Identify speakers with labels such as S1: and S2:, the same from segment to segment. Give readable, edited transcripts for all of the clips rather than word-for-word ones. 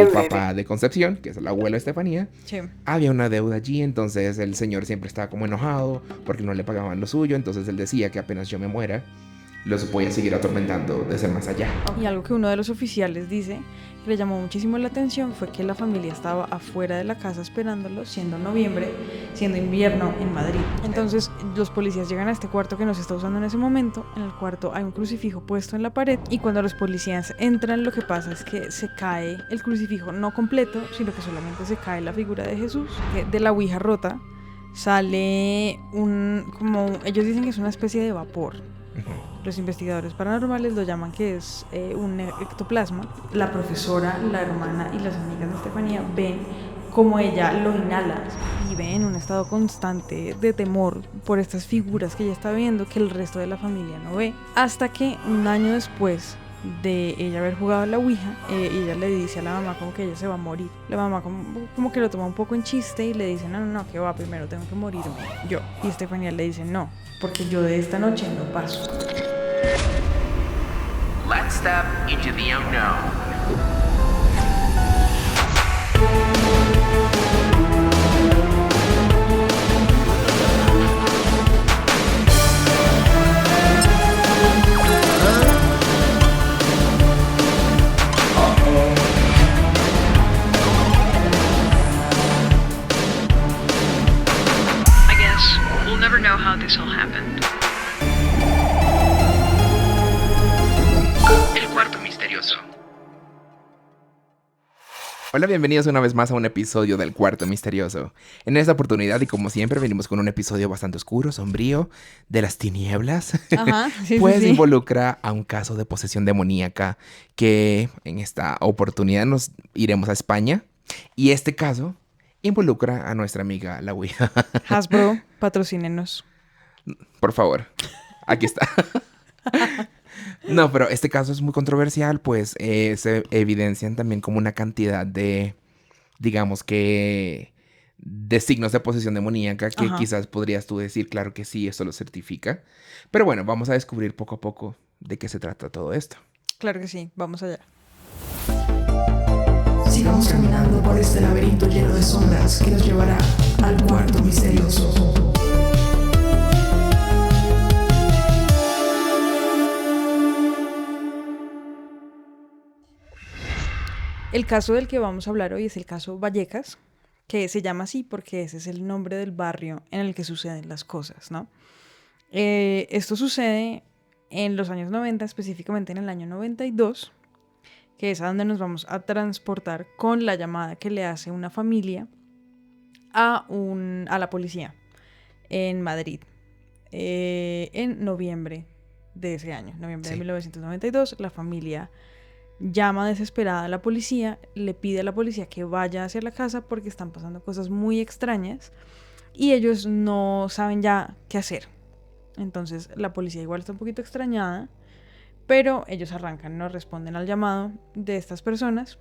S1: el papá de Concepción, que es el abuelo de Estefanía,
S2: Sí.
S1: había una deuda allí, entonces el señor siempre estaba como enojado porque no le pagaban lo suyo, entonces él decía que apenas yo me muera, los voy a seguir atormentando desde el más allá.
S2: Y algo que uno de los oficiales dice que le llamó muchísimo la atención fue que la familia estaba afuera de la casa esperándolo, siendo noviembre, siendo invierno en Madrid. Entonces los policías llegan a este cuarto que no se está usando en ese momento. En el cuarto hay un crucifijo puesto en la pared y cuando los policías entran, lo que pasa es que se cae el crucifijo no completo, sino que solamente se cae la figura de Jesús. De la ouija rota sale ellos dicen que es una especie de vapor. Los investigadores paranormales lo llaman que es un ectoplasma. La profesora, la hermana y las amigas de Estefanía ven como ella lo inhala y ve en un estado constante de temor por estas figuras que ella está viendo que el resto de la familia no ve. Hasta que un año después de ella haber jugado a la ouija, ella le dice a la mamá como que ella se va a morir. La mamá como que lo toma un poco en chiste y le dice, no, que va, primero tengo que morirme yo. Y Estefanía le dice, no, porque yo de esta noche no paso.
S3: Let's step into the unknown.
S4: I guess we'll never know how this all happened. El cuarto misterioso.
S1: Hola, bienvenidos una vez más a un episodio del Cuarto Misterioso. En esta oportunidad, y como siempre, venimos con un episodio bastante oscuro, sombrío, de las tinieblas.
S2: Ajá, sí,
S1: Pues
S2: sí.
S1: involucra a un caso de posesión demoníaca que en esta oportunidad nos iremos a España. Y este caso involucra a nuestra amiga la Ouija.
S2: Hasbro, patrocínenos.
S1: Por favor, aquí está. No, pero este caso es muy controversial, pues se evidencian también como una cantidad de, digamos que, de signos de posesión demoníaca que
S2: Ajá.
S1: quizás podrías tú decir, claro que sí, esto lo certifica. Pero bueno, vamos a descubrir poco a poco de qué se trata todo esto.
S2: Claro que sí, vamos allá.
S5: Sigamos caminando por este laberinto lleno de sombras que nos llevará al cuarto misterioso.
S2: El caso del que vamos a hablar hoy es el caso Vallecas, que se llama así porque ese es el nombre del barrio en el que suceden las cosas, ¿no? Esto sucede en los años 90, específicamente en el año 92, que es a donde nos vamos a transportar con la llamada que le hace una familia a la policía en Madrid, en noviembre de ese año, noviembre de
S1: Sí.
S2: 1992, la familia llama desesperada a la policía, le pide a la policía que vaya hacia la casa porque están pasando cosas muy extrañas y ellos no saben ya qué hacer. Entonces la policía igual está un poquito extrañada, pero ellos arrancan, no responden al llamado de estas personas.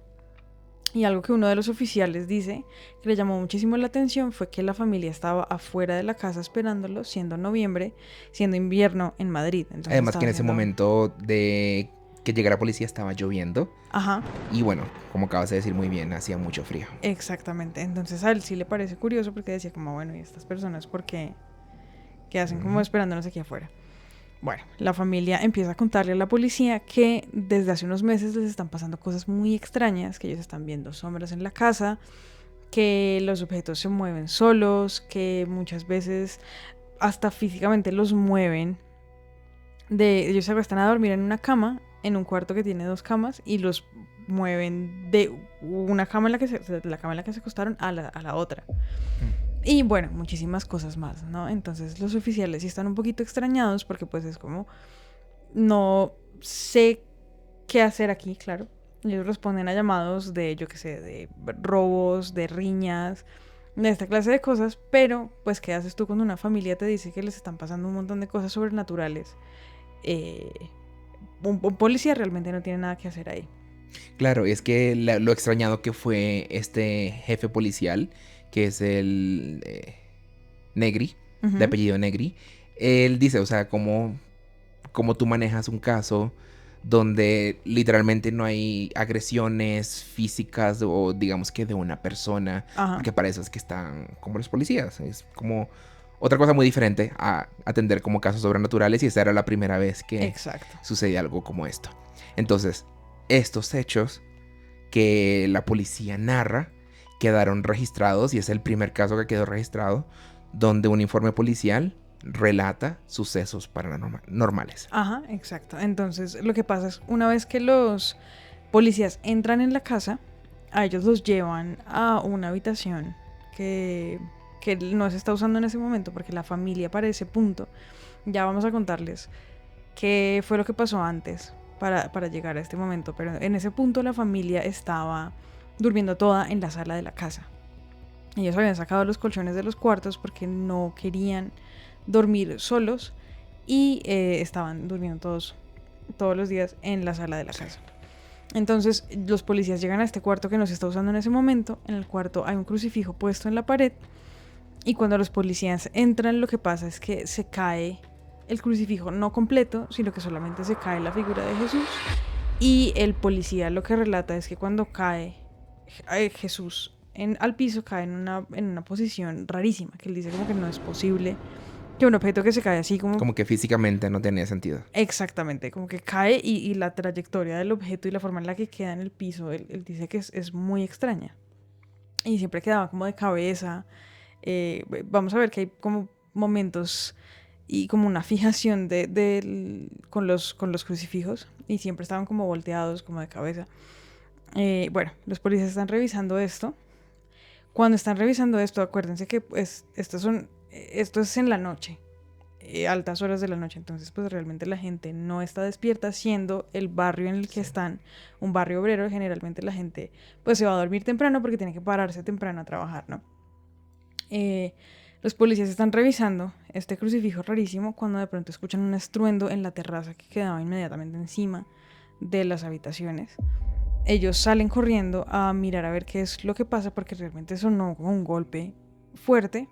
S2: Y algo que uno de los oficiales dice que le llamó muchísimo la atención fue que la familia estaba afuera de la casa esperándolo, siendo noviembre, siendo invierno en Madrid. Entonces
S1: Además que
S2: estaba
S1: en ese
S2: haciendo-
S1: momento de que llegara la policía estaba lloviendo.
S2: Ajá,
S1: Y bueno, como acabas de decir muy bien, hacía mucho frío.
S2: exactamente. Entonces a él sí le parece curioso porque decía como, bueno, ¿y estas personas por qué? ¿Qué hacen como esperándonos aquí afuera? Bueno, la familia empieza a contarle a la policía que desde hace unos meses les están pasando cosas muy extrañas, que ellos están viendo sombras en la casa, que los objetos se mueven solos, que muchas veces hasta físicamente los mueven. Ellos se acuestan a dormir en una cama, en un cuarto que tiene 2 camas, y los mueven de una cama en la que se acostaron a la otra. Y bueno, muchísimas cosas más, ¿no? Entonces los oficiales sí están un poquito extrañados porque pues es como, no sé qué hacer aquí, claro. Ellos responden a llamados de, yo qué sé, de robos, de riñas, de esta clase de cosas, pero pues ¿qué haces tú cuando una familia te dice que les están pasando un montón de cosas sobrenaturales? Un policía realmente no tiene nada que hacer ahí.
S1: Claro, es que lo extrañado que fue este jefe policial, que es el Negri,
S2: Ujú.
S1: de apellido Negri, él dice, o sea, cómo tú manejas un caso donde literalmente no hay agresiones físicas o digamos que de una persona,
S2: Ajá.
S1: porque para eso es que están como los policías. Es como otra cosa muy diferente a atender como casos sobrenaturales y esa era la primera vez que
S2: Exacto.
S1: sucedía algo como esto. Entonces, estos hechos que la policía narra quedaron registrados y es el primer caso que quedó registrado donde un informe policial relata sucesos paranormales.
S2: Ajá, exacto. Entonces, lo que pasa es, una vez que los policías entran en la casa, a ellos los llevan a una habitación que no se está usando en ese momento porque la familia para ese punto, ya vamos a contarles qué fue lo que pasó antes para llegar a este momento, pero en ese punto la familia estaba durmiendo toda en la sala de la casa. Ellos habían sacado los colchones de los cuartos porque no querían dormir solos y estaban durmiendo todos los días en la sala de la casa. Entonces los policías llegan a este cuarto que no se está usando en ese momento. En el cuarto hay un crucifijo puesto en la pared y cuando los policías entran lo que pasa es que se cae el crucifijo no completo, sino que solamente se cae la figura de Jesús y el policía lo que relata es que cuando cae Jesús al piso cae en una posición rarísima, que él dice como que no es posible que un objeto que se cae así
S1: Como que físicamente no tenía sentido.
S2: Exactamente, como que cae y la trayectoria del objeto y la forma en la que queda en el piso, él dice que es muy extraña. Y siempre quedaba como de cabeza. Vamos a ver que hay como momentos y como una fijación con los crucifijos y siempre estaban como volteados, como de cabeza. Bueno, los policías están revisando esto. Cuando están revisando esto, acuérdense que pues esto es en la noche, altas horas de la noche, entonces pues realmente la gente no está despierta, siendo el barrio en el que están un barrio obrero. Generalmente la gente pues se va a dormir temprano porque tiene que pararse temprano a trabajar, ¿no? Los policías están revisando este crucifijo rarísimo cuando de pronto escuchan un estruendo en la terraza que quedaba inmediatamente encima de las habitaciones. Ellos salen corriendo a mirar a ver qué es lo que pasa porque realmente sonó como un golpe fuerte,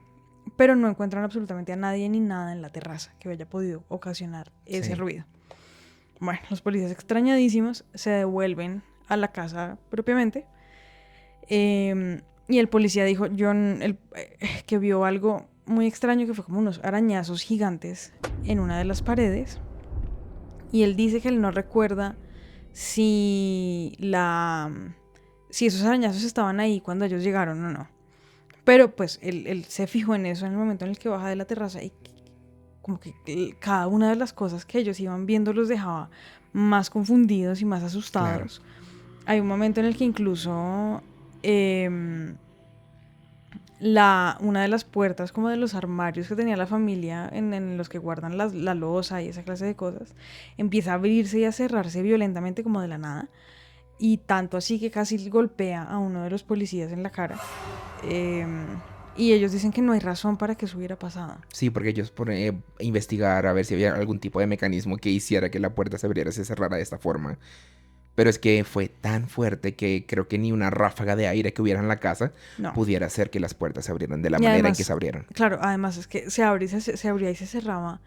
S2: pero no encuentran absolutamente a nadie ni nada en la terraza que haya podido ocasionar ese ruido. Bueno, los policías extrañadísimos se devuelven a la casa propiamente y el policía dijo que vio algo muy extraño, que fue como unos arañazos gigantes en una de las paredes y él dice que él no recuerda si esos arañazos estaban ahí cuando ellos llegaron o no. Pero pues él se fijó en eso en el momento en el que baja de la terraza y como que cada una de las cosas que ellos iban viendo los dejaba más confundidos y más asustados. Claro. Hay un momento en el que incluso una de las puertas como de los armarios que tenía la familia en los que guardan la loza y esa clase de cosas empieza a abrirse y a cerrarse violentamente como de la nada y tanto así que casi golpea a uno de los policías en la cara y ellos dicen que no hay razón para que eso hubiera pasado.
S1: Sí, porque ellos por investigar a ver si había algún tipo de mecanismo que hiciera que la puerta se abriera y se cerrara de esta forma. Pero es que fue tan fuerte que creo que ni una ráfaga de aire que hubiera en la casa pudiera hacer que las puertas se abrieran de la manera en que se abrieron.
S2: Claro, además es que se abría y se cerraba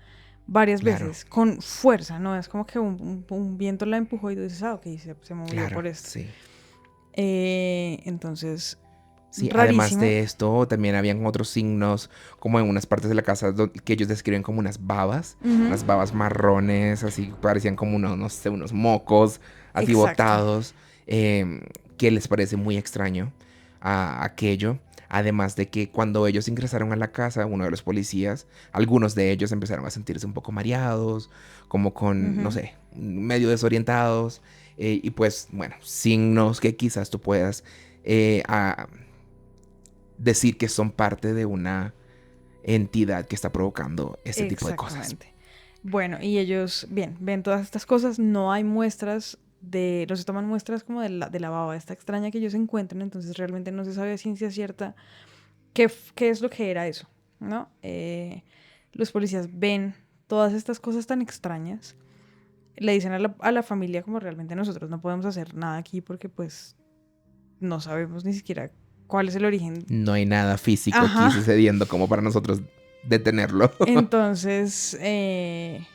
S2: varias veces con fuerza, ¿no? Es como que un viento la empujó y tú dices, ok, se movió por esto.
S1: Sí.
S2: Entonces,
S1: sí,
S2: rarísimo.
S1: Además de esto, también habían otros signos, como en unas partes de la casa que ellos describen como unas babas, unas babas marrones, así parecían como unos mocos, así botados, que les parece muy extraño a aquello. Además de que cuando ellos ingresaron a la casa, uno de los policías, algunos de ellos empezaron a sentirse un poco mareados, como con, no sé, medio desorientados. Y pues, bueno, signos que quizás tú puedas decir que son parte de una entidad que está provocando este tipo de cosas.
S2: Bueno, y ellos, bien, ven todas estas cosas, no hay muestras no se toman muestras como de la baba esta extraña que ellos encuentran, entonces realmente no se sabe a ciencia cierta qué es lo que era eso, ¿no? Los policías ven todas estas cosas tan extrañas, le dicen a la familia como realmente nosotros no podemos hacer nada aquí porque pues no sabemos ni siquiera cuál es el origen.
S1: No hay nada físico aquí sucediendo como para nosotros detenerlo.
S2: Entonces,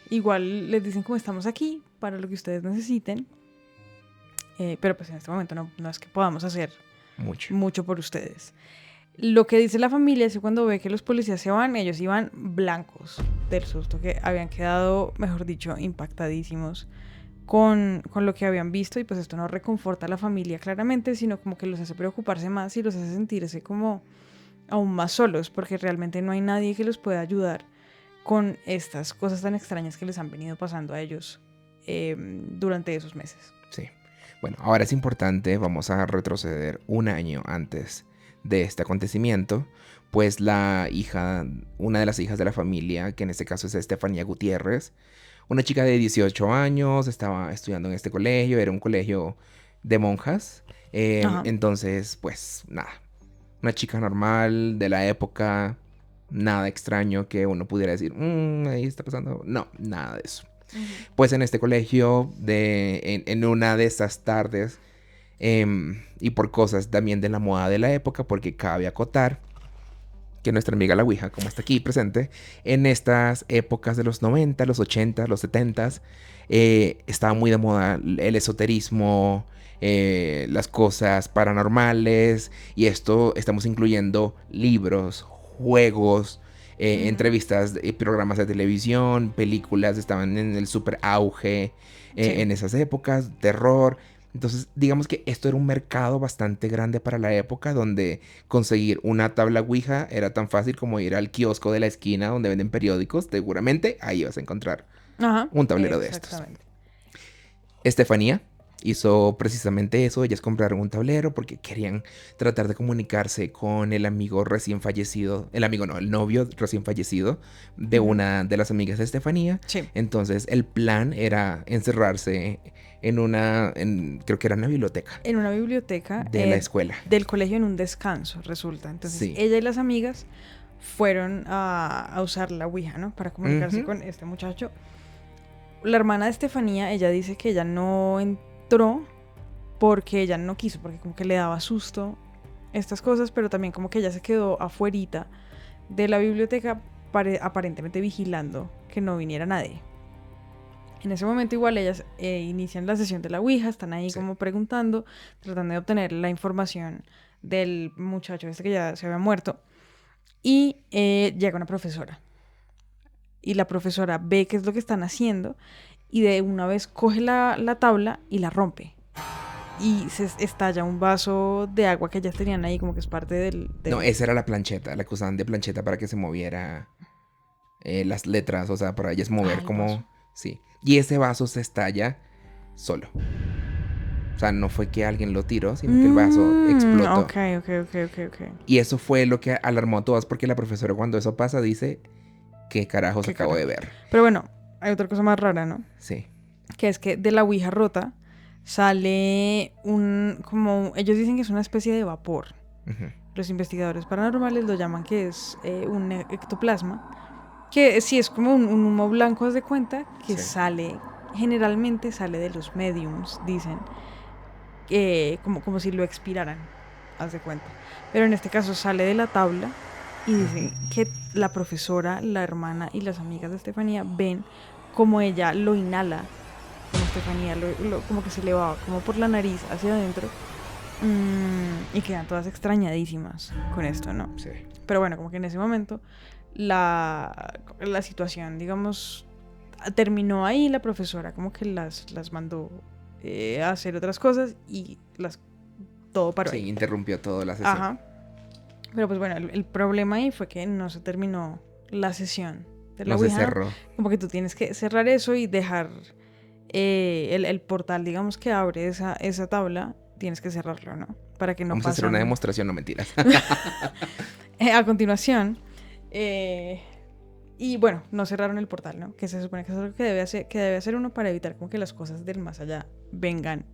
S2: igual les dicen como estamos aquí, para lo que ustedes necesiten. Pero pues en este momento no es que podamos hacer mucho por ustedes. Lo que dice la familia es que cuando ve que los policías se van, ellos iban blancos del susto, que habían quedado, mejor dicho, impactadísimos con lo que habían visto, y pues esto no reconforta a la familia claramente, sino como que los hace preocuparse más y los hace sentirse como aún más solos, porque realmente no hay nadie que los pueda ayudar con estas cosas tan extrañas que les han venido pasando a ellos durante esos meses.
S1: Sí. Bueno, ahora es importante, vamos a retroceder un año antes de este acontecimiento, pues una de las hijas de la familia, que en este caso es Estefanía Gutiérrez, una chica de 18 años, estaba estudiando en este colegio, era un colegio de monjas, entonces pues nada, una chica normal de la época, nada extraño que uno pudiera decir, ahí está pasando, no, nada de eso. Pues en este colegio, en una de esas tardes, y por cosas también de la moda de la época, porque cabe acotar que nuestra amiga la Ouija, como está aquí presente, en estas épocas de los 90, los 80, los 70, estaba muy de moda el esoterismo, las cosas paranormales, y esto estamos incluyendo libros, juegos, entrevistas, programas de televisión, películas, estaban en el super auge en esas épocas, terror. Entonces, digamos que esto era un mercado bastante grande para la época, donde conseguir una tabla Ouija era tan fácil como ir al kiosco de la esquina donde venden periódicos. Seguramente ahí vas a encontrar un tablero de estos. Estefanía hizo precisamente eso. Ellas compraron un tablero porque querían tratar de comunicarse con el amigo recién fallecido. El novio recién fallecido de una de las amigas de Estefanía.
S2: Sí.
S1: Entonces el plan era encerrarse creo que era una biblioteca.
S2: En una biblioteca.
S1: De la escuela.
S2: Del colegio, en un descanso, resulta. Entonces
S1: Sí.
S2: ella y las amigas fueron a usar la Ouija, ¿no? Para comunicarse con este muchacho. La hermana de Estefanía, ella dice que ella no entró porque ella no quiso, porque como que le daba susto estas cosas, pero también como que ella se quedó afuerita de la biblioteca aparentemente vigilando que no viniera nadie. En ese momento igual ellas inician la sesión de la Ouija, están ahí como preguntando, tratando de obtener la información del muchacho que ya se había muerto, y llega una profesora. Y la profesora ve qué es lo que están haciendo y de una vez coge la tabla y la rompe. Y se estalla un vaso de agua que ellas tenían ahí, como que es parte del...
S1: No, esa era la plancheta, la que usaban de plancheta para que se moviera las letras, o sea, para ellas mover como...
S2: Vaso.
S1: Sí. Y ese vaso se estalla solo. O sea, no fue que alguien lo tiró, sino que el vaso explotó.
S2: Ok.
S1: Y eso fue lo que alarmó a todas, porque la profesora cuando eso pasa dice... ¿Qué carajos acabo de ver?
S2: Pero bueno, hay otra cosa más rara, ¿no?
S1: Sí.
S2: Que es que de la Ouija rota sale ellos dicen que es una especie de vapor.
S1: Uh-huh.
S2: Los investigadores paranormales lo llaman que es un ectoplasma, que sí es como un humo blanco, haz de cuenta, que generalmente sale de los mediums, dicen, como si lo expiraran, haz de cuenta. Pero en este caso sale de la tabla. Y dicen que la profesora, la hermana y las amigas de Estefanía ven como ella lo inhala, como Estefanía como que se le va como por la nariz hacia adentro, y quedan todas extrañadísimas con esto, ¿no?
S1: Sí.
S2: Pero bueno, como que en ese momento la situación, digamos, terminó ahí. La profesora como que las mandó a hacer otras cosas y todo paró ahí.
S1: Sí, interrumpió toda la sesión.
S2: Ajá. Pero pues bueno, el problema ahí fue que no se terminó la sesión de la Ouija.
S1: No se cerró.
S2: Como que tú tienes que cerrar eso y dejar el portal, digamos, que abre esa tabla, tienes que cerrarlo, ¿no? Para que no
S1: Vamos a hacer una demostración, no mentiras.
S2: A continuación, y bueno, no cerraron el portal, ¿no? Que se supone que eso es lo que debe hacer uno para evitar como que las cosas del más allá vengan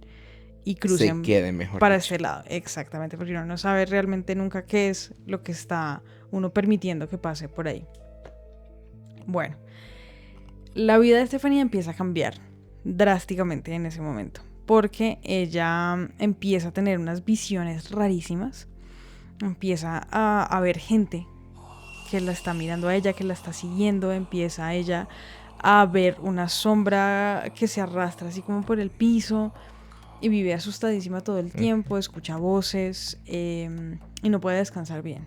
S2: y crucen,
S1: se quede mejor
S2: para
S1: dicho.
S2: ese lado. Exactamente, porque uno no sabe realmente nunca qué es lo que está uno permitiendo que pase por ahí. Bueno, la vida de Estefanía empieza a cambiar drásticamente en ese momento, porque ella empieza a tener unas visiones rarísimas, empieza a ver gente que la está mirando a ella, que la está siguiendo, empieza ella a ver una sombra que se arrastra así como por el piso y vive asustadísima todo el tiempo, escucha voces y no puede descansar bien.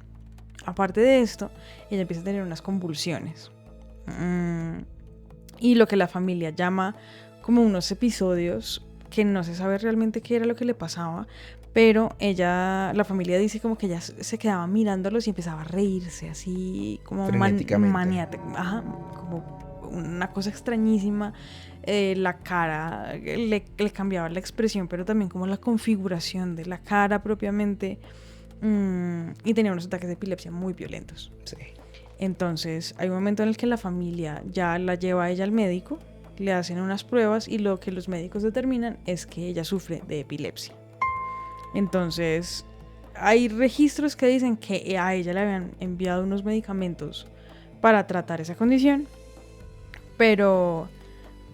S2: Aparte de esto, ella empieza a tener unas convulsiones. Y lo que la familia llama como unos episodios que no se sabe realmente qué era lo que le pasaba, pero la familia dice como que ella se quedaba mirándolos y empezaba a reírse así como
S1: Frenéticamente.
S2: Ajá, como una cosa extrañísima. La cara le cambiaba la expresión, pero también como la configuración de la cara propiamente. Y tenía unos ataques de epilepsia muy violentos.
S1: Sí.
S2: Entonces hay un momento en el que la familia ya la lleva a ella al médico, le hacen unas pruebas y lo que los médicos determinan es que ella sufre de epilepsia. Entonces hay registros que dicen que a ella le habían enviado unos medicamentos para tratar esa condición, pero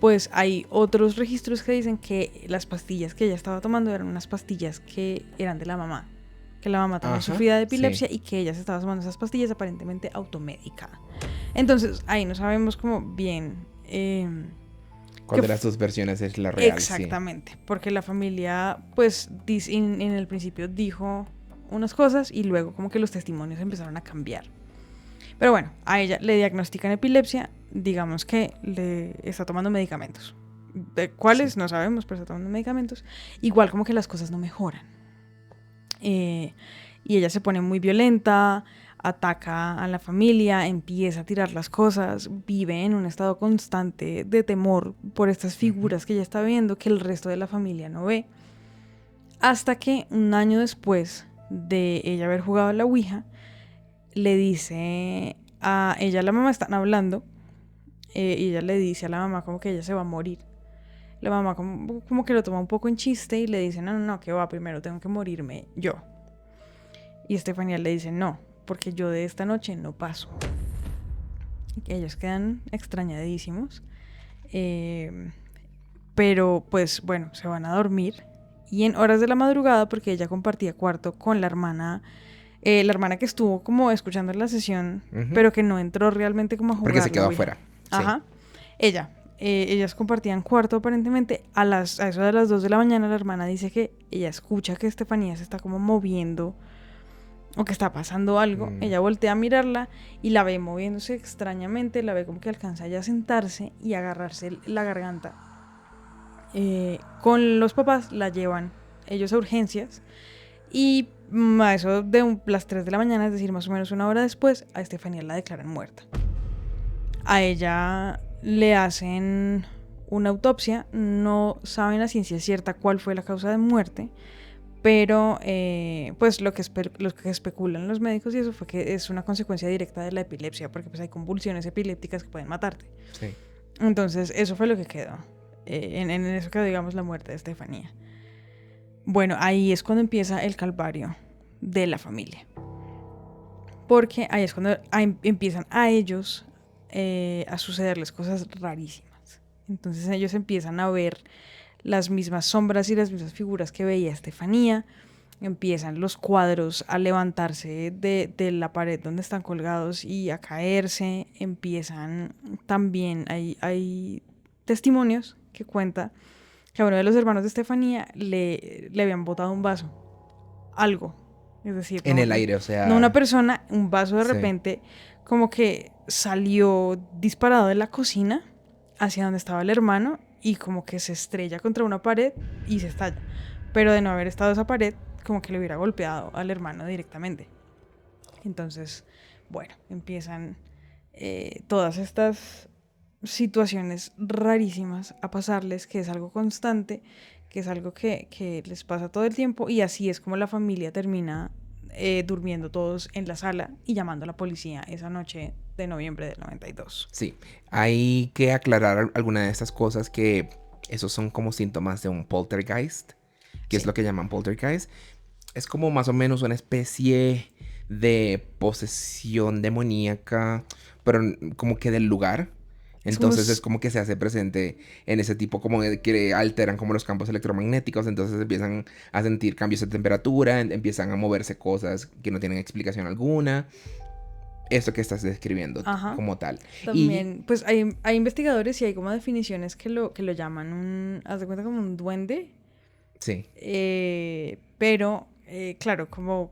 S2: pues hay otros registros que dicen que las pastillas que ella estaba tomando eran unas pastillas que eran de la mamá, que la mamá también sufría de epilepsia y que ella se estaba tomando esas pastillas aparentemente automédica. Entonces ahí no sabemos como bien
S1: ¿Cuál de las dos versiones es la real?
S2: exactamente, porque la familia pues en el principio dijo unas cosas y luego como que los testimonios empezaron a cambiar. Pero bueno, a ella le diagnostican epilepsia, digamos que le está tomando medicamentos. ¿De cuáles? No sabemos, pero está tomando medicamentos. Igual como que las cosas no mejoran. Y ella se pone muy violenta, ataca a la familia, empieza a tirar las cosas, vive en un estado constante de temor por estas figuras que ella está viendo, que el resto de la familia no ve. Hasta que un año después de ella haber jugado a la Ouija, le dice a ella, la mamá están hablando, y ella le dice a la mamá como que ella se va a morir. La mamá como que lo toma un poco en chiste y le dice, no, que va, primero tengo que morirme yo. Y Estefanía le dice, no, porque yo de esta noche no paso. Y ellos quedan extrañadísimos. Pero pues bueno, se van a dormir. Y en horas de la madrugada, porque ella compartía cuarto con la hermana que estuvo como escuchando la sesión, pero que no entró realmente como a jugar.
S1: Porque se quedó afuera.
S2: Ajá. Sí. Ellas compartían cuarto aparentemente. A eso de las 2 de la mañana la hermana dice que ella escucha que Estefanía se está como moviendo o que está pasando algo. Ella voltea a mirarla y la ve moviéndose extrañamente, la ve como que alcanza ya a sentarse y agarrarse la garganta. Con los papás la llevan ellos a urgencias y a eso de las 3 de la mañana, es decir, más o menos una hora después, a Estefanía la declaran muerta. A ella le hacen una autopsia, no saben a ciencia cierta cuál fue la causa de muerte, pero pues lo que especulan los médicos y eso fue que es una consecuencia directa de la epilepsia, porque pues hay convulsiones epilépticas que pueden matarte.
S1: Sí.
S2: Entonces eso fue lo que quedó. En eso quedó, digamos, la muerte de Estefanía. Bueno, ahí es cuando empieza el calvario de la familia. Porque ahí es cuando empiezan a ellos a sucederles cosas rarísimas. Entonces ellos empiezan a ver las mismas sombras y las mismas figuras que veía Estefanía. Empiezan los cuadros a levantarse de la pared donde están colgados y a caerse. Empiezan también, hay testimonios que cuenta que a uno de los hermanos de Estefanía le habían botado un vaso. Algo. Es decir,
S1: en el aire, o sea...
S2: No una persona, un vaso de repente como que salió disparado de la cocina hacia donde estaba el hermano y como que se estrella contra una pared y se estalla. Pero de no haber estado esa pared, como que le hubiera golpeado al hermano directamente. Entonces, bueno, empiezan todas estas situaciones rarísimas a pasarles, que es algo constante, que es algo que les pasa todo el tiempo, y así es como la familia termina durmiendo todos en la sala y llamando a la policía esa noche de noviembre del 92.
S1: Sí, hay que aclarar alguna de estas cosas, que esos son como síntomas de un poltergeist, que es lo que llaman poltergeist. Es como más o menos una especie de posesión demoníaca, pero como que del lugar. Entonces es como que se hace presente en ese tipo, como de que alteran como los campos electromagnéticos. Entonces empiezan a sentir cambios de temperatura, empiezan a moverse cosas que no tienen explicación alguna. eso que estás describiendo
S2: Ajá.
S1: como tal.
S2: También, pues hay investigadores y hay como definiciones que lo llaman haz de cuenta como un duende,
S1: Sí.
S2: pero claro, como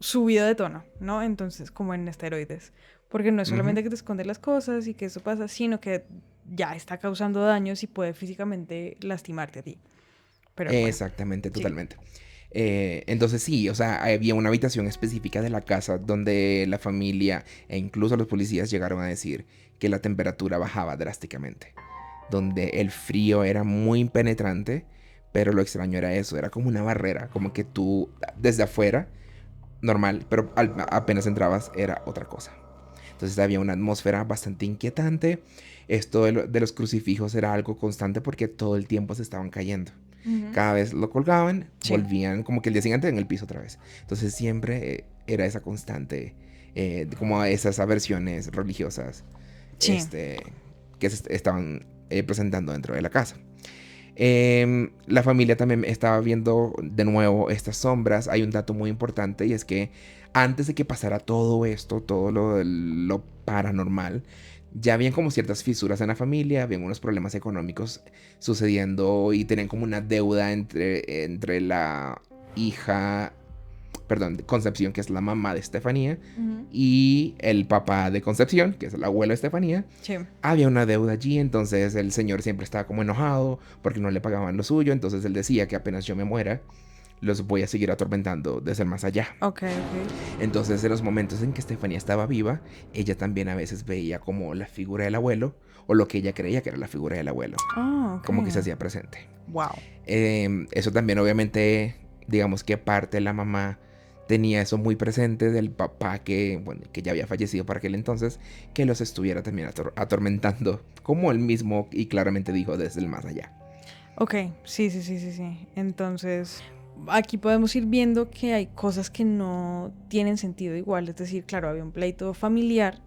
S2: subido de tono, ¿no? Entonces, como en esteroides. Porque no es solamente que te esconde las cosas y que eso pasa, sino que ya está causando daños y puede físicamente lastimarte a ti. Pero bueno,
S1: Exactamente,
S2: sí.
S1: totalmente. Entonces sí, o sea, había una habitación específica de la casa donde la familia e incluso los policías llegaron a decir que la temperatura bajaba drásticamente, donde el frío era muy penetrante, pero lo extraño era eso, era como una barrera, como que tú desde afuera, normal, pero apenas entrabas era otra cosa. Entonces había una atmósfera bastante inquietante. Esto de los crucifijos era algo constante porque todo el tiempo se estaban cayendo.
S2: Ujú.
S1: Cada vez lo colgaban,
S2: Sí.
S1: volvían como que el día siguiente en el piso otra vez. Entonces siempre era esa constante, como esas aversiones religiosas
S2: Sí.
S1: que se estaban presentando dentro de la casa. La familia también estaba viendo de nuevo estas sombras. Hay un dato muy importante y es que antes de que pasara todo esto, todo lo paranormal, ya habían como ciertas fisuras en la familia, habían unos problemas económicos sucediendo y tenían como una deuda entre la hija, perdón, Concepción, que es la mamá de Estefanía,
S2: Ujú.
S1: y el papá de Concepción, que es el abuelo de Estefanía.
S2: Sí.
S1: Había una deuda allí, entonces el señor siempre estaba como enojado porque no le pagaban lo suyo, entonces él decía que apenas yo me muera, los voy a seguir atormentando desde el más allá.
S2: Ok.
S1: Entonces en los momentos en que Estefanía estaba viva, ella también a veces veía como la figura del abuelo, o lo que ella creía que era la figura del abuelo,
S2: Ah, ok.
S1: como que se hacía presente.
S2: Wow.
S1: Eso también obviamente, digamos que parte de la mamá tenía eso muy presente del papá que, bueno, que ya había fallecido para aquel entonces, que los estuviera también atormentando, como él mismo y claramente dijo, desde el más allá.
S2: Ok, sí. Entonces, aquí podemos ir viendo que hay cosas que no tienen sentido igual. Es decir, claro, había un pleito familiar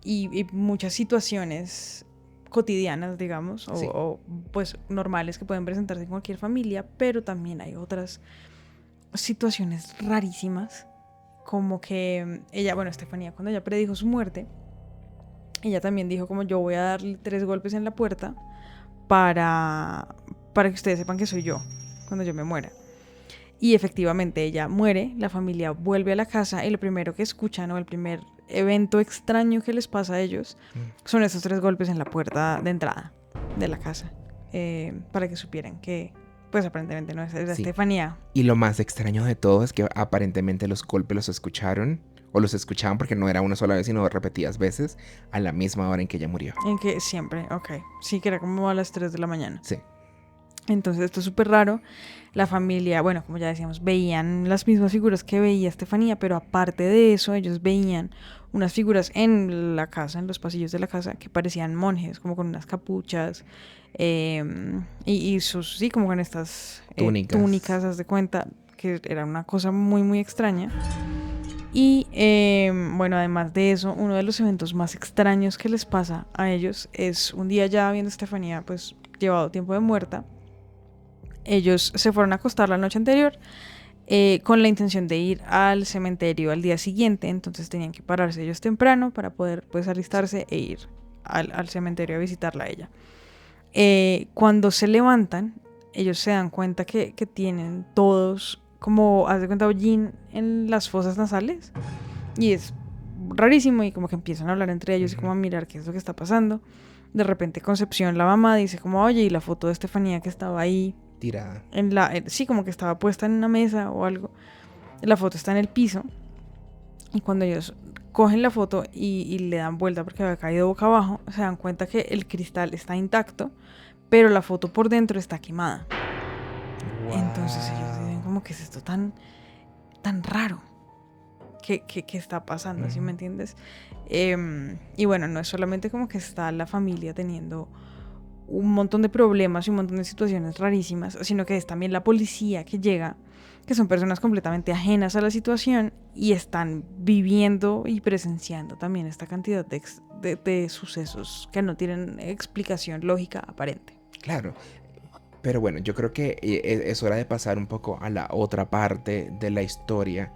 S2: y muchas situaciones cotidianas, digamos,
S1: Sí.
S2: o pues normales que pueden presentarse en cualquier familia, pero también hay otras situaciones rarísimas, como que ella, bueno, Estefanía, cuando ella predijo su muerte, ella también dijo como yo voy a darle 3 golpes en la puerta para que ustedes sepan que soy yo cuando yo me muera. Y efectivamente ella muere, la familia vuelve a la casa y lo primero que escuchan o el primer evento extraño que les pasa a ellos son esos 3 golpes en la puerta de entrada de la casa, para que supieran que pues aparentemente no es
S1: Sí.
S2: Estefanía.
S1: Y lo más extraño de todo es que aparentemente los golpes los escucharon, o los escuchaban porque no era una sola vez, sino repetidas veces, a la misma hora en que ella murió.
S2: En que siempre, ok, sí, que era como a las 3 de la mañana.
S1: Sí.
S2: Entonces esto es súper raro. La familia, bueno, como ya decíamos, veían las mismas figuras que veía Estefanía, pero aparte de eso, ellos veían unas figuras en la casa, en los pasillos de la casa, que parecían monjes, como con unas capuchas, y sus, sí, como con estas túnicas, haz de cuenta, que era una cosa muy, muy extraña. Y bueno, además de eso, uno de los eventos más extraños que les pasa a ellos es un día ya viendo a Estefanía, pues llevado tiempo de muerta. Ellos se fueron a acostar la noche anterior con la intención de ir al cementerio al día siguiente, entonces tenían que pararse ellos temprano para poder pues alistarse e ir al cementerio a visitarla a ella. Cuando se levantan, ellos se dan cuenta que tienen todos como, haz de cuenta, hollín en las fosas nasales, y es rarísimo, y como que empiezan a hablar entre ellos y como a mirar qué es lo que está pasando. De repente Concepción, la mamá, dice como, oye, y la foto de Estefanía que estaba ahí
S1: tirada.
S2: Sí, como que estaba puesta en una mesa o algo. La foto está en el piso. Y cuando ellos cogen la foto y le dan vuelta porque había caído boca abajo, se dan cuenta que el cristal está intacto, pero la foto por dentro está quemada.
S1: Wow.
S2: Entonces ellos dicen como, ¿qué es esto tan raro? ¿Qué está pasando? ¿Sí me entiendes? Y bueno, no es solamente como que está la familia teniendo un montón de problemas y un montón de situaciones rarísimas, sino que es también la policía que llega, que son personas completamente ajenas a la situación y están viviendo y presenciando también esta cantidad de sucesos que no tienen explicación lógica aparente.
S1: Claro, pero bueno, yo creo que es hora de pasar un poco a la otra parte de la historia,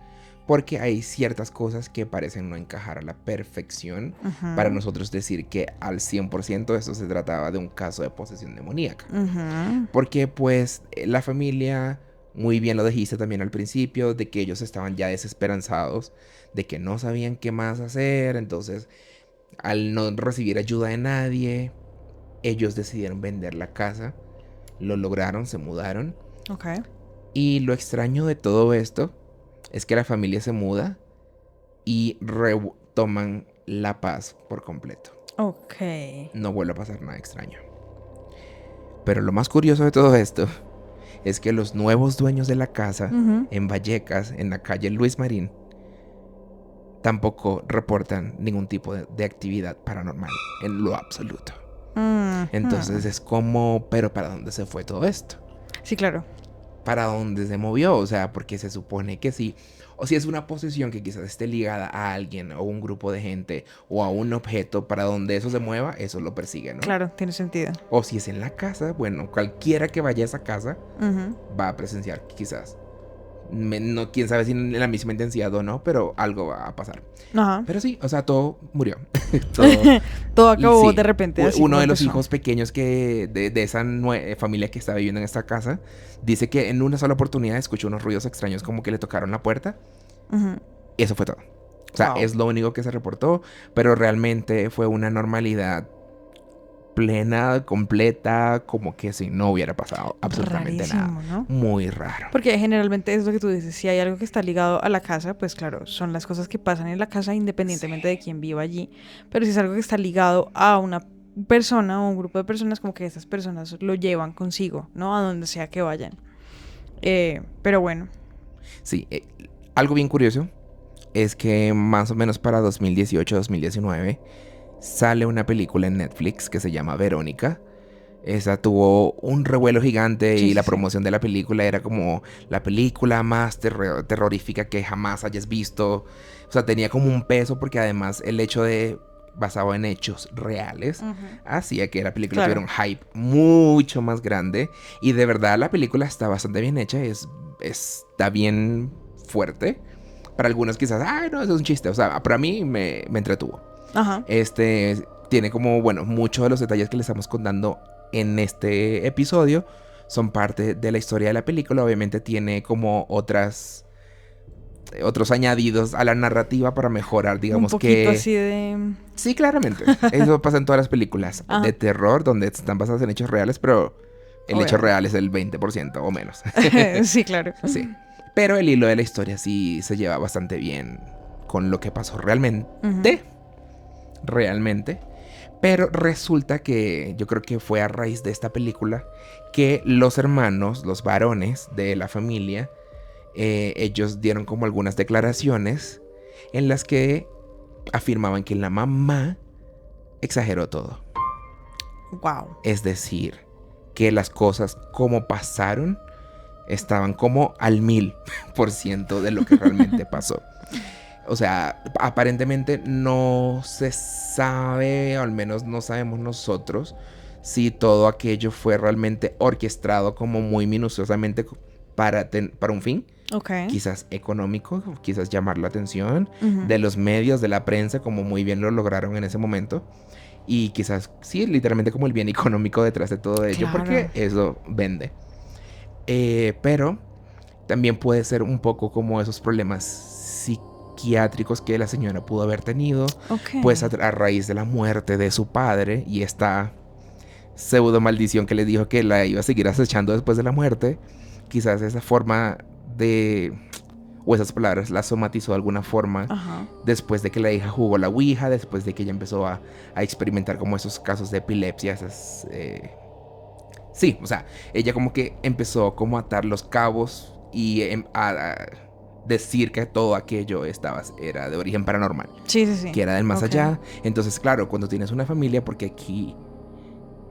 S1: porque hay ciertas cosas que parecen no encajar a la perfección para nosotros decir que al 100% esto se trataba de un caso de posesión demoníaca. Porque pues la familia, muy bien lo dijiste también al principio, de que ellos estaban ya desesperanzados, de que no sabían qué más hacer, entonces al no recibir ayuda de nadie, ellos decidieron vender la casa, lo lograron, se mudaron.
S2: Ok.
S1: Y lo extraño de todo esto es que la familia se muda y retoman la paz por completo.
S2: Ok.
S1: No vuelve a pasar nada extraño. Pero lo más curioso de todo esto es que los nuevos dueños de la casa en Vallecas, en la calle Luis Marín, tampoco reportan ningún tipo de actividad paranormal en lo absoluto. Entonces es como, pero ¿para dónde se fue todo esto?
S2: Sí, claro.
S1: ¿Para dónde se movió? O sea, porque se supone que sí. O si es una posesión que quizás esté ligada a alguien o un grupo de gente o a un objeto, para donde eso se mueva, eso lo persigue, ¿no?
S2: Claro, tiene sentido.
S1: O si es en la casa, bueno, cualquiera que vaya a esa casa va a presenciar quizás. No, quién sabe si en la misma intensidad o no, pero algo va a pasar.
S2: Ajá.
S1: Pero sí, o sea, todo murió.
S2: Todo acabó
S1: sí.
S2: de repente. Así
S1: Uno
S2: como
S1: de los
S2: empezó.
S1: hijos pequeños que de esa familia que está viviendo en esta casa dice que en una sola oportunidad escuchó unos ruidos extraños como que le tocaron la puerta. Y eso fue todo. O sea,
S2: Wow.
S1: es lo único que se reportó, pero realmente fue una normalidad plena, completa, como que si no hubiera pasado absolutamente
S2: Rarísimo,
S1: nada.
S2: ¿no?
S1: Muy raro.
S2: Porque generalmente es lo que tú dices, si hay algo que está ligado a la casa, pues claro, son las cosas que pasan en la casa independientemente de quién viva allí. Pero si es algo que está ligado a una persona o un grupo de personas, como que esas personas lo llevan consigo, ¿no? A donde sea que vayan. Pero bueno.
S1: Sí, algo bien curioso es que más o menos para 2018-2019 sale una película en Netflix que se llama Verónica. Esa tuvo un revuelo gigante y la promoción de la película era como la película más terrorífica que jamás hayas visto. O sea, tenía como un peso porque además el hecho de basado en hechos reales hacía que la película tuviera un hype mucho más grande. Y de verdad la película está bastante bien hecha, está bien fuerte. Para algunos quizás, ay no, eso es un chiste. O sea, para mí me entretuvo.
S2: Ajá.
S1: Tiene como, bueno, muchos de los detalles que le estamos contando en este episodio son parte de la historia de la película. Obviamente tiene como otros añadidos a la narrativa para mejorar, digamos,
S2: un poquito así de...
S1: Sí, claramente. Eso pasa en todas las películas de terror donde están basadas en hechos reales, pero el hecho real es el 20% o menos.
S2: Sí, claro.
S1: Sí. Pero el hilo de la historia sí se lleva bastante bien con lo que pasó realmente. Realmente. Pero resulta que yo creo que fue a raíz de esta película que los hermanos, los varones de la familia, ellos dieron como algunas declaraciones en las que afirmaban que la mamá exageró todo.
S2: Wow.
S1: Es decir, que las cosas como pasaron estaban como al 1000% de lo que realmente pasó. O sea, aparentemente no se sabe, o al menos no sabemos nosotros, si todo aquello fue realmente orquestado como muy minuciosamente para un fin.
S2: Okay.
S1: Quizás económico, quizás llamar la atención de los medios, de la prensa, como muy bien lo lograron en ese momento. Y quizás, sí, literalmente como el bien económico detrás de todo ello, porque eso vende. Pero también puede ser un poco como esos problemas psiquiátricos que la señora pudo haber tenido, pues a raíz de la muerte de su padre y esta pseudo maldición que le dijo que la iba a seguir acechando después de la muerte. Quizás esa forma o esas palabras las somatizó de alguna forma después de que la hija jugó la ouija, después de que ella empezó a experimentar como esos casos de epilepsia, sí, o sea, ella como que empezó como a atar los cabos y a decir que todo aquello era de origen paranormal.
S2: Sí, sí, sí.
S1: Que era del más allá. Entonces, claro, cuando tienes una familia, porque aquí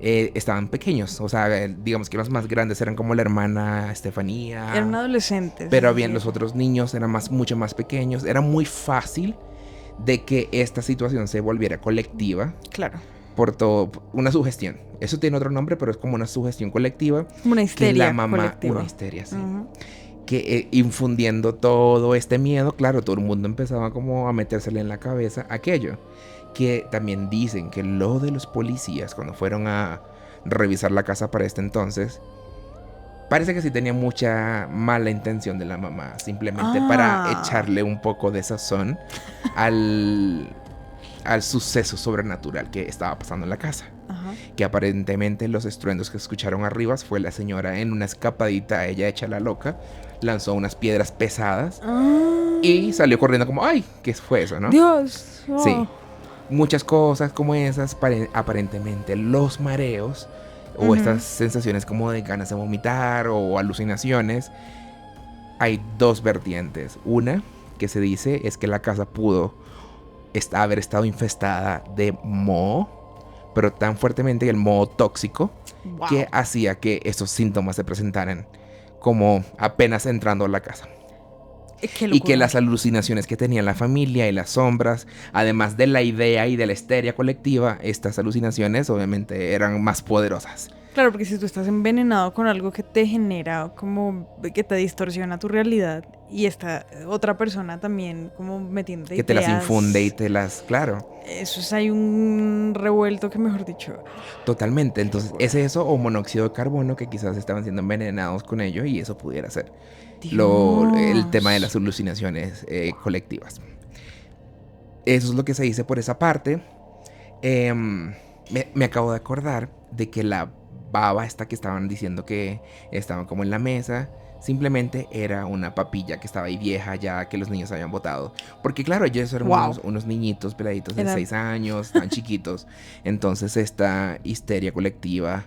S1: estaban pequeños, o sea, digamos que los más grandes eran como la hermana Estefanía.
S2: Eran adolescentes.
S1: Pero bien, los otros niños eran mucho más pequeños. Era muy fácil de que esta situación se volviera colectiva.
S2: Claro.
S1: Por todo, una sugestión. Eso tiene otro nombre, pero es como una sugestión colectiva.
S2: Como una histeria
S1: que la mamá,
S2: colectiva.
S1: una histeria, sí. que infundiendo todo este miedo, claro, todo el mundo empezaba como a metérsele en la cabeza aquello. Que también dicen que lo de los policías cuando fueron a revisar la casa para este entonces, parece que sí tenía mucha mala intención de la mamá, simplemente para echarle un poco de sazón al suceso sobrenatural que estaba pasando en la casa.
S2: Ajá.
S1: Que aparentemente los estruendos que escucharon arriba fue la señora en una escapadita, ella hecha la loca, lanzó unas piedras pesadas y salió corriendo como, ¡ay! ¿Qué fue eso, no?
S2: Dios.
S1: Sí. Muchas cosas como esas, aparentemente los mareos o estas sensaciones como de ganas de vomitar o alucinaciones. Hay dos vertientes. Una que se dice es que la casa pudo haber estado infestada de moho, pero tan fuertemente el moho tóxico que hacía que esos síntomas se presentaran como apenas entrando a la casa. Y que las alucinaciones que tenía la familia y las sombras, además de la idea y de la histeria colectiva, estas alucinaciones obviamente eran más poderosas.
S2: Claro, porque si tú estás envenenado con algo que te genera, como que te distorsiona tu realidad, y esta otra persona también como metiéndote
S1: que
S2: ideas,
S1: te las infunde y te las... Claro.
S2: Eso es, hay un revuelto que, mejor dicho...
S1: Totalmente. Entonces, ¿es eso o monóxido de carbono que quizás estaban siendo envenenados con ello y eso pudiera ser el tema de las alucinaciones colectivas? Eso es lo que se dice por esa parte. Me acabo de acordar de que la baba esta que estaban diciendo que estaban como en la mesa, simplemente era una papilla que estaba ahí vieja ya, que los niños habían botado. Porque claro, ellos eran unos niñitos peladitos de 6 años, tan chiquitos. Entonces esta histeria colectiva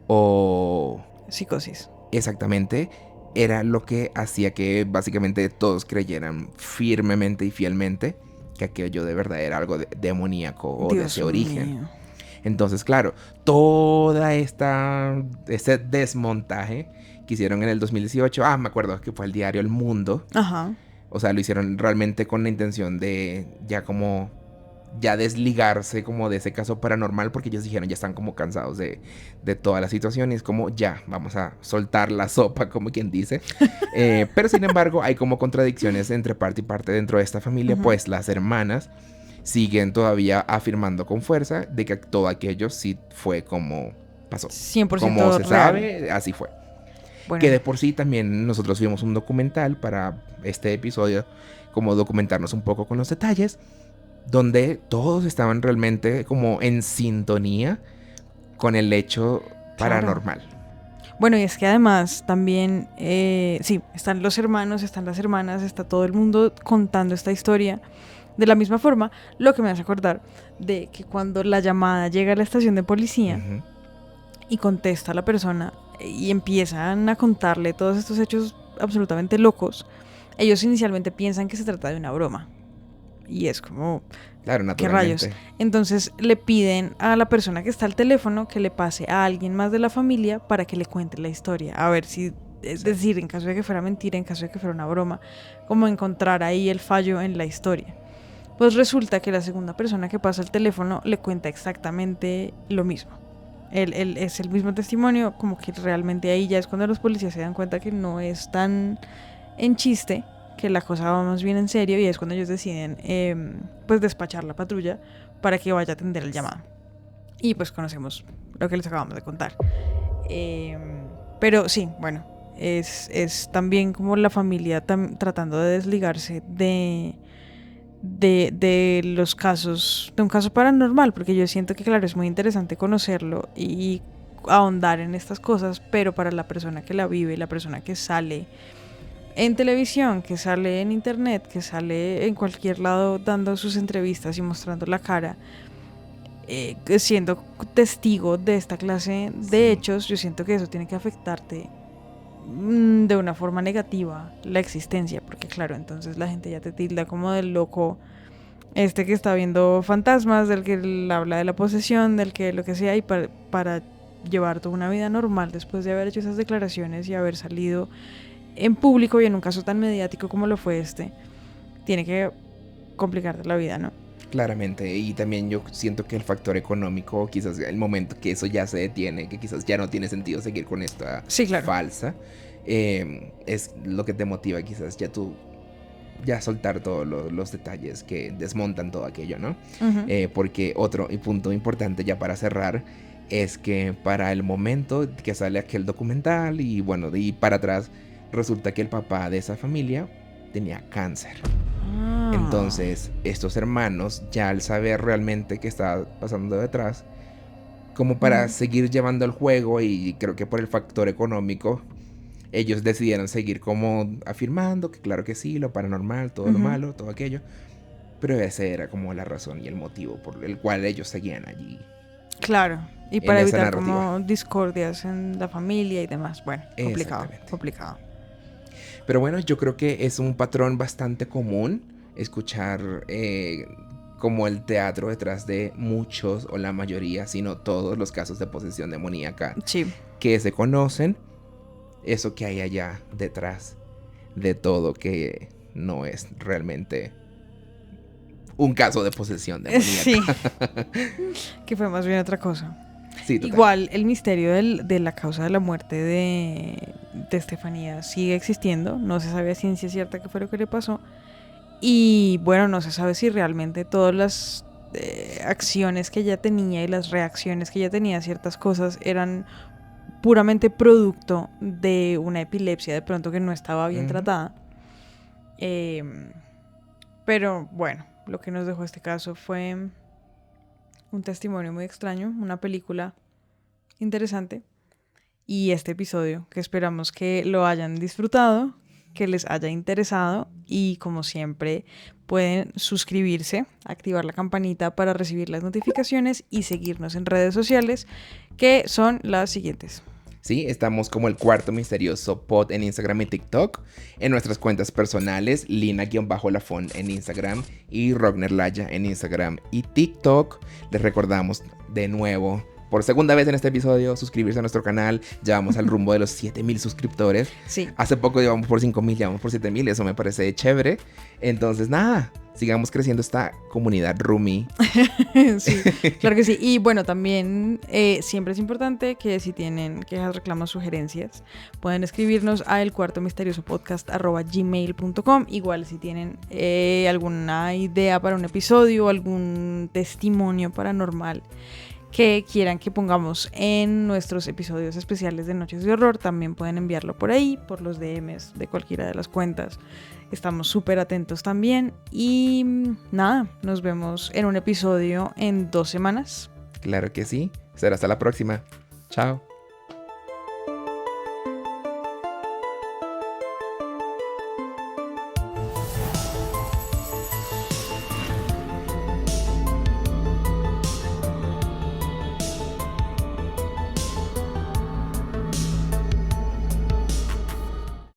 S1: o...
S2: psicosis.
S1: Exactamente. Era lo que hacía que básicamente todos creyeran firmemente y fielmente que aquello de verdad era algo demoníaco o de ese origen.
S2: Mío.
S1: Entonces, claro, toda este desmontaje que hicieron en el 2018, me acuerdo que fue el diario El Mundo.
S2: Ajá.
S1: O sea, lo hicieron realmente con la intención de ya desligarse como de ese caso paranormal, porque ellos dijeron, ya están como cansados de toda la situación y es como, ya, vamos a soltar la sopa, como quien dice. Pero sin embargo, hay como contradicciones entre parte y parte dentro de esta familia, pues las hermanas siguen todavía afirmando con fuerza de que todo aquello sí fue como pasó.
S2: 100%
S1: como se
S2: real.
S1: sabe, así fue.
S2: Bueno.
S1: Que de por sí también nosotros vimos un documental para este episodio, como documentarnos un poco con los detalles, donde todos estaban realmente como en sintonía con el hecho paranormal.
S2: Bueno, y es que además también, sí, están los hermanos, están las hermanas, está todo el mundo contando esta historia. De la misma forma, lo que me hace acordar de que cuando la llamada llega a la estación de policía y contesta a la persona y empiezan a contarle todos estos hechos absolutamente locos, ellos inicialmente piensan que se trata de una broma. Y es como,
S1: claro,
S2: ¿qué rayos? Entonces le piden a la persona que está al teléfono que le pase a alguien más de la familia para que le cuente la historia. A ver si, es decir, en caso de que fuera mentira, en caso de que fuera una broma, como encontrar ahí el fallo en la historia. Pues resulta que la segunda persona que pasa el teléfono le cuenta exactamente lo mismo. Él es el mismo testimonio, como que realmente ahí ya es cuando los policías se dan cuenta que no es tan en chiste, que la cosa va más bien en serio, y es cuando ellos deciden pues despachar la patrulla para que vaya a atender el llamado. Y pues conocemos lo que les acabamos de contar. Pero sí, bueno, es también como la familia tratando de desligarse de los casos, de un caso paranormal, porque yo siento que claro, es muy interesante conocerlo y ahondar en estas cosas, pero para la persona que la vive, la persona que sale en televisión, que sale en internet, que sale en cualquier lado dando sus entrevistas y mostrando la cara, siendo testigo de esta clase de hechos, yo siento que eso tiene que afectarte de una forma negativa la existencia, porque claro, entonces la gente ya te tilda como del loco que está viendo fantasmas, del que habla de la posesión, del que lo que sea, y para llevar toda una vida normal después de haber hecho esas declaraciones y haber salido en público y en un caso tan mediático como lo fue tiene que complicarte la vida, ¿no?
S1: Claramente, y también yo siento que el factor económico, quizás el momento que eso ya se detiene, que quizás ya no tiene sentido seguir con esta
S2: Sí, claro.
S1: falsa, es lo que te motiva quizás ya soltar todos los detalles que desmontan todo aquello, ¿no?
S2: Ujú.
S1: Porque otro punto importante ya para cerrar es que para el momento que sale aquel documental y bueno, de ahí para atrás, resulta que el papá de esa familia tenía cáncer.
S2: Ah.
S1: Entonces, estos hermanos, ya al saber realmente qué estaba pasando detrás, como para
S2: Ujú.
S1: seguir llevando el juego y creo que por el factor económico, ellos decidieron seguir como afirmando que claro que sí, lo paranormal, todo lo
S2: Ujú.
S1: malo, todo aquello. Pero esa era como la razón y el motivo por el cual ellos seguían allí
S2: Claro, y
S1: en
S2: para
S1: esa
S2: evitar
S1: narrativa.
S2: como discordias en la familia y demás. Bueno, complicado,
S1: Exactamente.
S2: complicado.
S1: Pero bueno, yo creo que es un patrón bastante común escuchar como el teatro detrás de muchos o la mayoría, si no todos los casos de posesión demoníaca
S2: Sí,
S1: que se conocen. Eso que hay allá detrás de todo que no es realmente un caso de posesión demoníaca.
S2: sí, que fue más bien otra cosa.
S1: Sí, total.
S2: Igual el misterio de la causa de la muerte de Estefanía sigue existiendo. No se sabe a ciencia cierta qué fue lo que le pasó. Y bueno, no se sabe si realmente todas las acciones que ella tenía y las reacciones que ella tenía a ciertas cosas eran puramente producto de una epilepsia de pronto que no estaba bien
S1: Ujú.
S2: tratada. Pero bueno, lo que nos dejó este caso fue un testimonio muy extraño, una película interesante y este episodio que esperamos que lo hayan disfrutado, que les haya interesado y como siempre pueden suscribirse, activar la campanita para recibir las notificaciones y seguirnos en redes sociales que son las siguientes.
S1: Sí, estamos como el Cuarto Misterioso Pod en Instagram y TikTok. En nuestras cuentas personales, Lina-Lafon en Instagram y Rogner Laya en Instagram y TikTok. Les recordamos de nuevo, por segunda vez en este episodio, suscribirse a nuestro canal. Ya vamos al rumbo de los 7,000 suscriptores.
S2: Sí,
S1: Hace poco llevamos por 5,000, ya vamos por 7,000. Eso me parece chévere. Entonces, nada, sigamos creciendo esta comunidad roomie.
S2: sí, claro que sí. Y bueno, también siempre es importante que si tienen quejas, reclamos, sugerencias, pueden escribirnos a elcuartomisteriosopodcast@gmail.com. Igual si tienen alguna idea para un episodio, algún testimonio paranormal que quieran que pongamos en nuestros episodios especiales de Noches de Horror, también pueden enviarlo por ahí, por los DMs de cualquiera de las cuentas. Estamos súper atentos también. Y nada, nos vemos en un episodio en 2 semanas.
S1: Claro que sí. Será hasta la próxima. Chao.